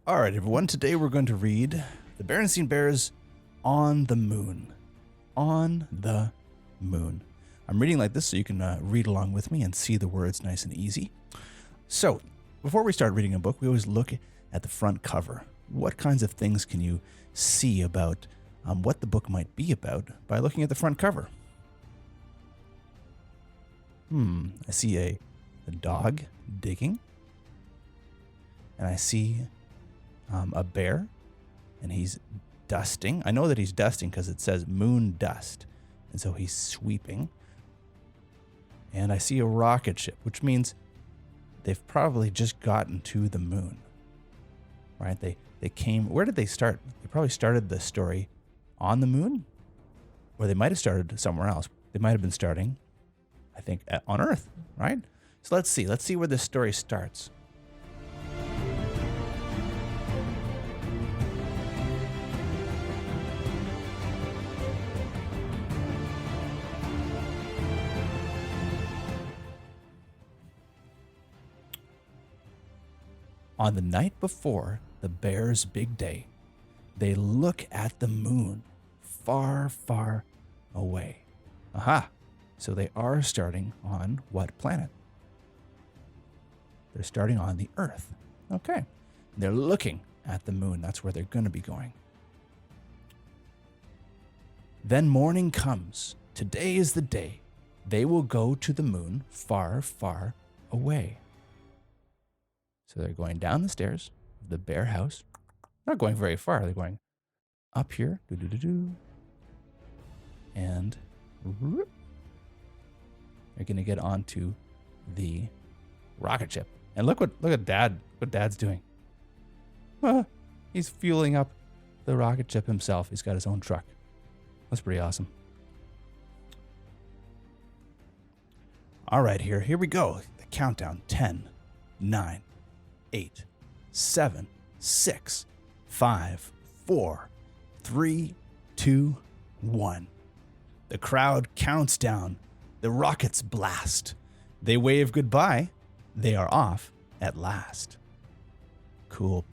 All right, everyone. Today we're going to read the Berenstain Bears on the Moon. On the Moon. I'm reading like this so you can read along with me and see the words nice and easy. So, before we start reading a book, we always look at the front cover. What kinds of things can you see about what the book might be about by looking at the front cover? I see a dog digging. And I see a bear, and he's dusting. I know that he's dusting because it says moon dust, and so he's sweeping. And I see a rocket ship, which means they've probably just gotten to the moon, right? They came. Where did they start? They probably started the story on the moon, or they might have started somewhere else. They might have been starting, I think, on Earth, right? So let's see. Let's see where this story starts. On the night before the bears' big day, they look at the moon far, far away. Aha! So they are starting on what planet? They're starting on the Earth. Okay. They're looking at the moon. That's where they're going to be going. Then morning comes. Today is the day. They will go to the moon far, far away. So they're going down the stairs of the bear house. Not going very far. They're going up here. And they're going to get onto the rocket ship. And look at Dad. What Dad's doing. He's fueling up the rocket ship himself. He's got his own truck. That's pretty awesome. All right, here we go. The countdown. 10, 9, 8, 7, 6, 5, 4, 3, 2, 1. The crowd counts down. The rockets blast. They wave goodbye. They are off at last. Cool.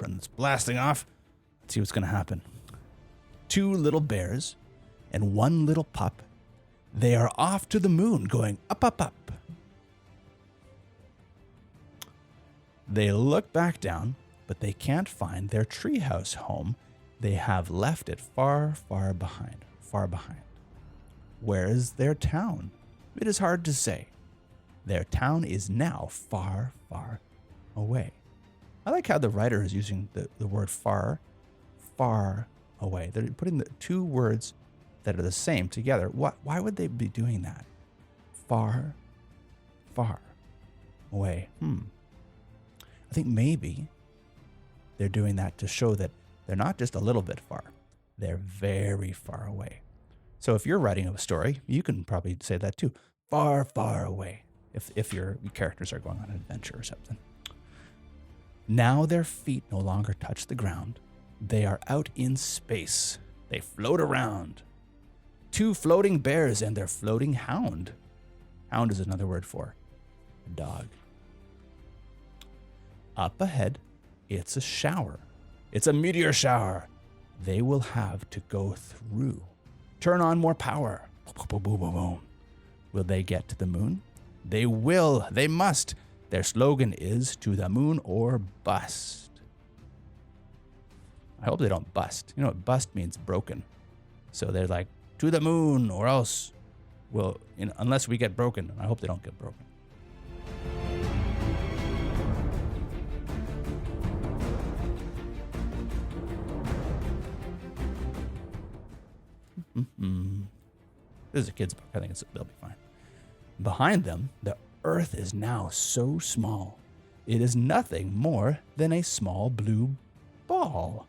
And it's blasting off. Let's see what's going to happen. 2 little bears and 1 little pup. They are off to the moon going up, up, up. They look back down, but they can't find their treehouse home. They have left it far, far behind, far behind. Where is their town? It is hard to say. Their town is now far, far away. I like how the writer is using the word far, far away. They're putting the 2 words that are the same together. Why would they be doing that? Far, far away. I think maybe they're doing that to show that they're not just a little bit far. They're very far away. So if you're writing a story, you can probably say that too. Far, far away. If your characters are going on an adventure or something. Now their feet no longer touch the ground. They are out in space. They float around. 2 floating bears and their floating hound. Hound is another word for a dog. Up ahead, it's a shower. It's a meteor shower. They will have to go through. Turn on more power. Boom, boom, boom, boom. Will they get to the moon? They will. They must. Their slogan is to the moon or bust. I hope they don't bust. You know what bust means? Broken. So they're like, to the moon or else, unless we get broken. I hope they don't get broken. This is a kid's book. I think they'll be fine. Behind them, the Earth is now so small. It is nothing more than a small blue ball.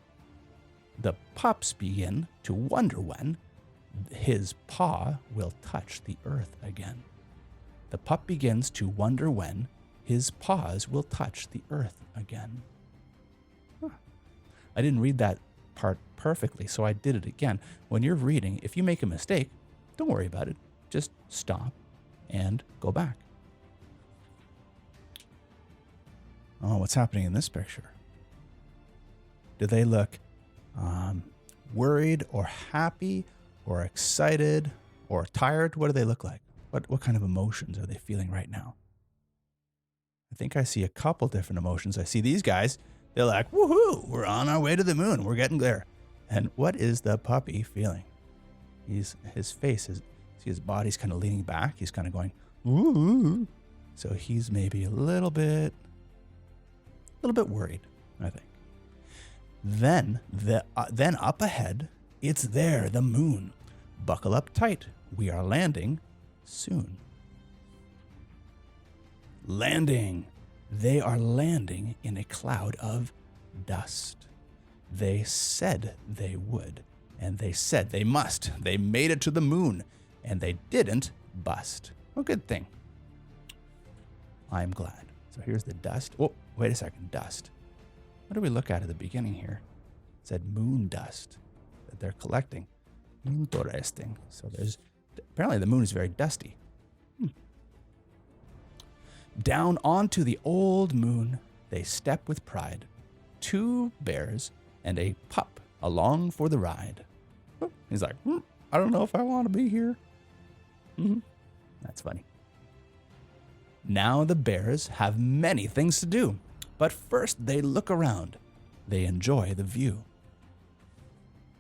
The pups begin to wonder when his paw will touch the Earth again. The pup begins to wonder when his paws will touch the Earth again. I didn't read that part perfectly, so I did it again. When you're reading, if you make a mistake, don't worry about it. Just stop and go back. Oh, what's happening in this picture? Do they look worried or happy or excited or tired? What do they look like? What kind of emotions are they feeling right now? I think I see a couple different emotions. I see these guys. They're like, woohoo, we're on our way to the moon. We're getting there. And what is the puppy feeling? His face is, see his body's kind of leaning back. He's kind of going, ooh. So he's maybe a little bit worried, I think. Then up ahead, it's there, the moon. Buckle up tight. We are landing soon. Landing. They are landing in a cloud of dust. They said they would, and they said they must. They made it to the moon, and they didn't bust. A good thing. I'm glad. So here's the dust. Oh, wait a second, dust. What do we look at the beginning here? It said moon dust that they're collecting. Interesting. So there's, apparently the moon is very dusty. Down onto the old moon, they step with pride. 2 bears and a pup along for the ride. Oh, he's like, I don't know if I want to be here. That's funny. Now the bears have many things to do, but first they look around. They enjoy the view.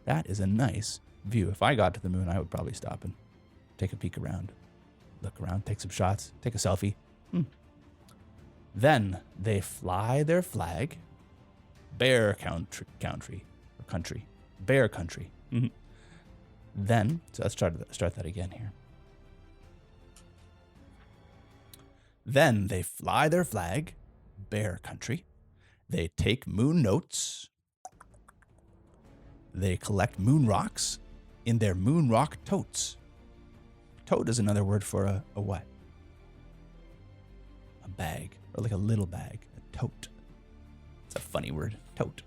That is a nice view. If I got to the moon, I would probably stop and take a peek around. Look around, take some shots, take a selfie. Then they fly their flag. Bear country. Bear country. Then, so let's start that again here. Then they fly their flag, bear country. They take moon notes. They collect moon rocks in their moon rock totes. Tote is another word for a what? A bag, or like a little bag, a tote. It's a funny word, tote.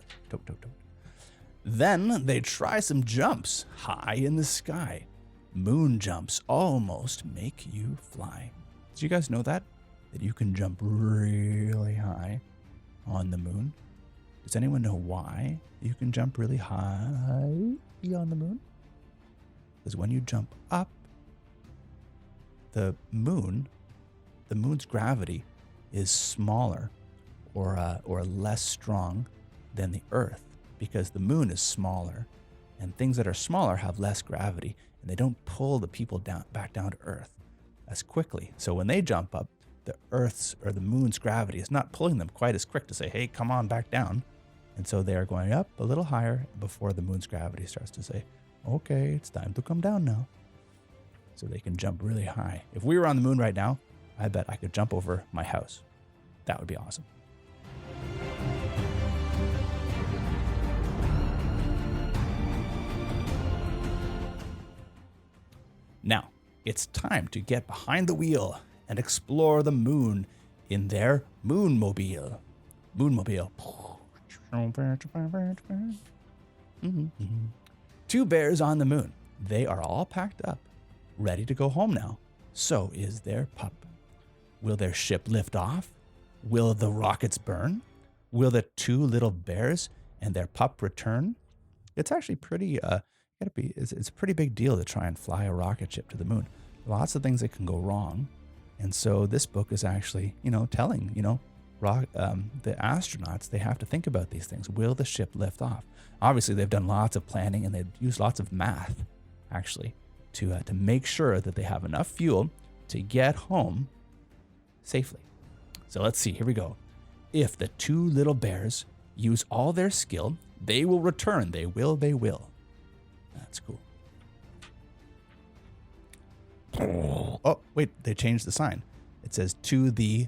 Then they try some jumps high in the sky. Moon jumps almost make you fly. Did you guys know that? That you can jump really high on the moon? Does anyone know why you can jump really high on the moon? Because when you jump up, the moon's gravity is smaller or less strong than the Earth, because the moon is smaller, and things that are smaller have less gravity, and they don't pull the people back down to Earth as quickly. So when they jump up, the Earth's or the moon's gravity is not pulling them quite as quick to say, hey, come on back down. And so they are going up a little higher before the moon's gravity starts to say, okay, it's time to come down now. So they can jump really high. If we were on the moon right now, I bet I could jump over my house. That would be awesome. Now, it's time to get behind the wheel and explore the moon in their Moonmobile. Moonmobile. 2 bears on the moon. They are all packed up, ready to go home now. So is their pup. Will their ship lift off? Will the rockets burn? Will the 2 little bears and their pup return? It's actually pretty, it's a pretty big deal to try and fly a rocket ship to the moon. Lots of things that can go wrong. And so this book is actually, telling, the astronauts, they have to think about these things. Will the ship lift off? Obviously, they've done lots of planning, and they've used lots of math, actually, to make sure that they have enough fuel to get home safely. So let's see. Here we go. If the 2 little bears use all their skill, they will return. They will. That's cool. Oh, wait, they changed the sign. It says to the,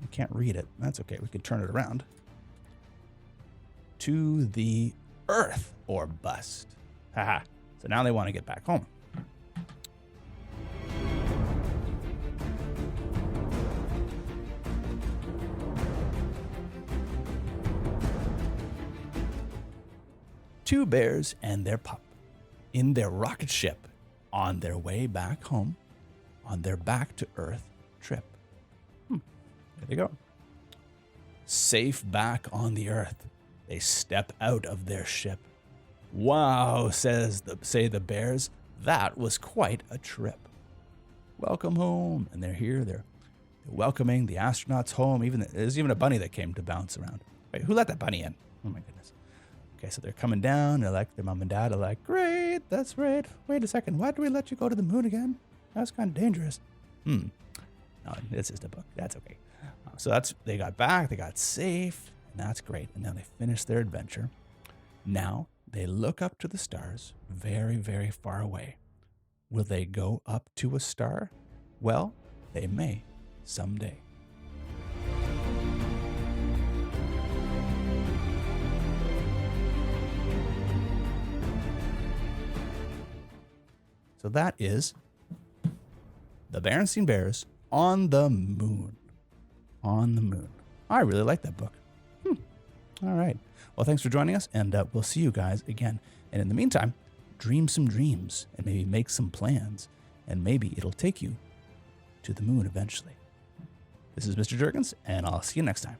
you can't read it. That's okay. We could turn it around. To the Earth or bust. Haha. So now they want to get back home. 2 bears and their pup in their rocket ship on their way back home on their back to Earth trip. There they go. Safe back on the Earth, they step out of their ship. Wow, say the bears, that was quite a trip. Welcome home. And they're here, they're welcoming the astronauts home. There's even a bunny that came to bounce around. Wait, who let that bunny in? Oh my goodness. Okay, so they're coming down. They're like, their mom and dad are like, great, that's great. Wait a second, why did we let you go to the moon again? That's kind of dangerous. No, it's just a book. That's okay. So they got back, they got safe, and that's great. And now they finished their adventure. Now they look up to the stars, very, very far away. Will they go up to a star? Well, they may someday. So that is the Berenstain Bears on the moon. On the moon. I really like that book. All right. Well, thanks for joining us, and we'll see you guys again. And in the meantime, dream some dreams and maybe make some plans, and maybe it'll take you to the moon eventually. This is Mr. Jurgens, and I'll see you next time.